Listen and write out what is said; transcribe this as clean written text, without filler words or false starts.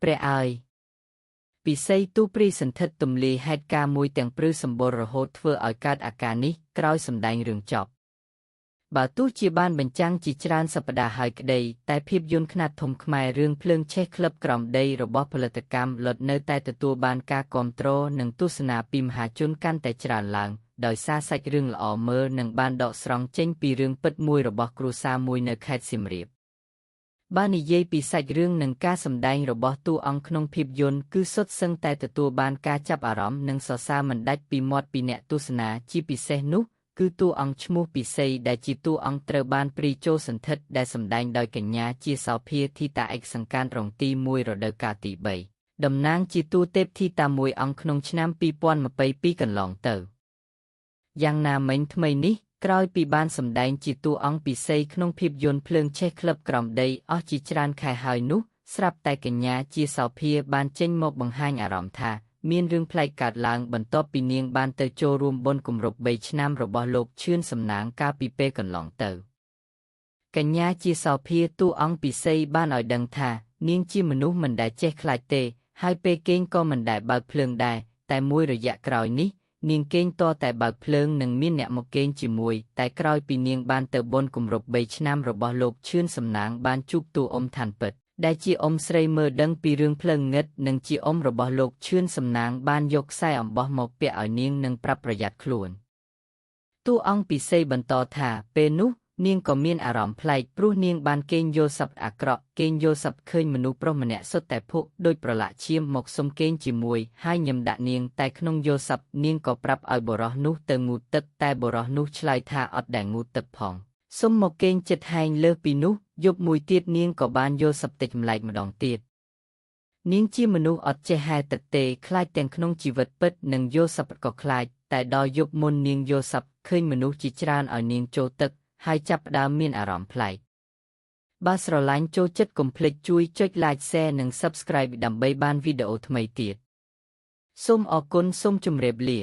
ព្រះអើយពិសីទូព្រីសន្ធិដ្ឋទំលាយហេតុការណ៍មួយទាំងព្រឺសម្បូររហូតធ្វើឲ្យកើតអាការនេះក្រោយសម្ដែងរឿងចប់បើទោះជាបានបញ្ចាំងជាច្រើនសប្តាហ៍ហើយក្តីតែភាពយន្តខ្នាតធំខ្មែររឿងភ្លើងឆេះក្លឹបក្រោមដីរបស់ផលិតកម្មលុតនៅតែទទួលបានការគាំទ្រនិងទស្សនាពីមហាជនកាន់តែច្រើនឡើងដោយសារសាច់រឿងល្អមើលនិងបានដកស្រង់ចេញពីរឿងពិតមួយរបស់គ្រួសារមួយនៅខេត្តសៀមរាបបាននិយាយពីសាច់រឿងនិងការសម្ដែងរបស់តួអង្គក្នុងភាពយន្តគឺសុទ្ធសឹងតែទទួលបានការចាប់អារម្មណ៍និងសរសើរមិនដាច់ពីមាត់ពីអ្នកទស្សនាជាពិសេសនោះគឺតួអង្គឈ្មោះពិសីដែលជាតួអង្គត្រូវបានព្រីចូលសន្ធិដ្ឋដែលសម្ដែងដោយកញ្ញាជាសោភាធីតាឯកសង្កានរងទី1រដូវកាលទី3តំណាងជាតួទេពធីតាមួយអង្គក្នុងឆ្នាំ2022កន្លងទៅយ៉ាងណាមិញថ្មីនេះក្រោយពីបានសម្ដែងជាតួអង្គពិសីក្នុងភាពយន្តភ្លើងឆេះក្លឹបក្រោមដីអស់ជាច្រើនខែហើយនោះស្រាប់តែកញ្ញាជាសោភាបានចេញមកបង្ហាញអារម្មណ៍ថាមានរឿងប្លែកកើតឡើងបន្ទាប់ពីនាងបានទៅចូលរួមបុណ្យគម្រប់3ឆ្នាំរបស់លោកឈឿនសំណាងកាលពីពេលកន្លងទៅកញ្ញាជាសោភាតួអង្គពិសីបានឲ្យដឹងថានាងជាមនុស្សមិនដែលចេះខ្លាចទេហើយពេលគេងក៏មិនដែលបើកភ្លើងដែរតែមួយរយៈក្រោយនេះនាងគេងតតែបើកភ្លើងនិងមានអ្នកមកគេងជាមួយតែក្រោយពីនាងបានទៅបុណ្យគម្រប់3ឆ្នាំរបស់លោកឈឿនសំណាងបានជួបតួអ៊ំឋានពិតដែលជាអ៊ំស្រីមើលដឹងពីរឿងភ្លើងងឹតនិងជាអ៊ំរបស់លោកឈឿនសំណាងបានយកខ្សែអំបោះមកពាក់ឲ្យនាងនិងប្រាប់ប្រយ័ត្នខ្លួនតួអង្គពិសីបន្តថាពេលនោះនាងក៏មានអារម្មណ៍ប្លែកព្រោះនាងបានគេងយល់សប្តិអាក្រក់គេងយល់សប្តិឃើញមនុស្សប្រុសម្នាក់សុទ្ធតែភក់ដូចប្រឡាក់ឈាមមកសុំគេងជាមួយហើយញឹមដាក់នាងតែក្នុងយល់សប្តិនាងក៏ប្រាប់ឲ្យបុរសនោះទៅងូតទឹកតែបុរសនោះឆ្លើយថាអត់ដែលងូតទឹកផងសុំមកគេងចិត្តហែងលើសពីនោះយប់មួយទៀតនាងក៏បានយល់សប្តិចម្លែកម្ដងទៀតនាងជាមនុស្សអត់ចេះហែទឹកទេខ្លាចទាំងក្នុងជីវិតពិតនិងយល់សប្តិក៏ខ្លាចតែដល់យប់មុននាងយល់សប្តិឃើញមនុស្សជាច្រើនឲ្យនាងចូលទឹកហើយចាប់ផ្ដើមមានអារម្មណ៍ប្លែកបើស្រឡាញ់ចូលចិត្តកុំភ្លេចជួយចុច Like Share និង Subscribe ដើម្បីបានវីដេអូថ្មីទៀតសូមអរគុណសូមជម្រាបលា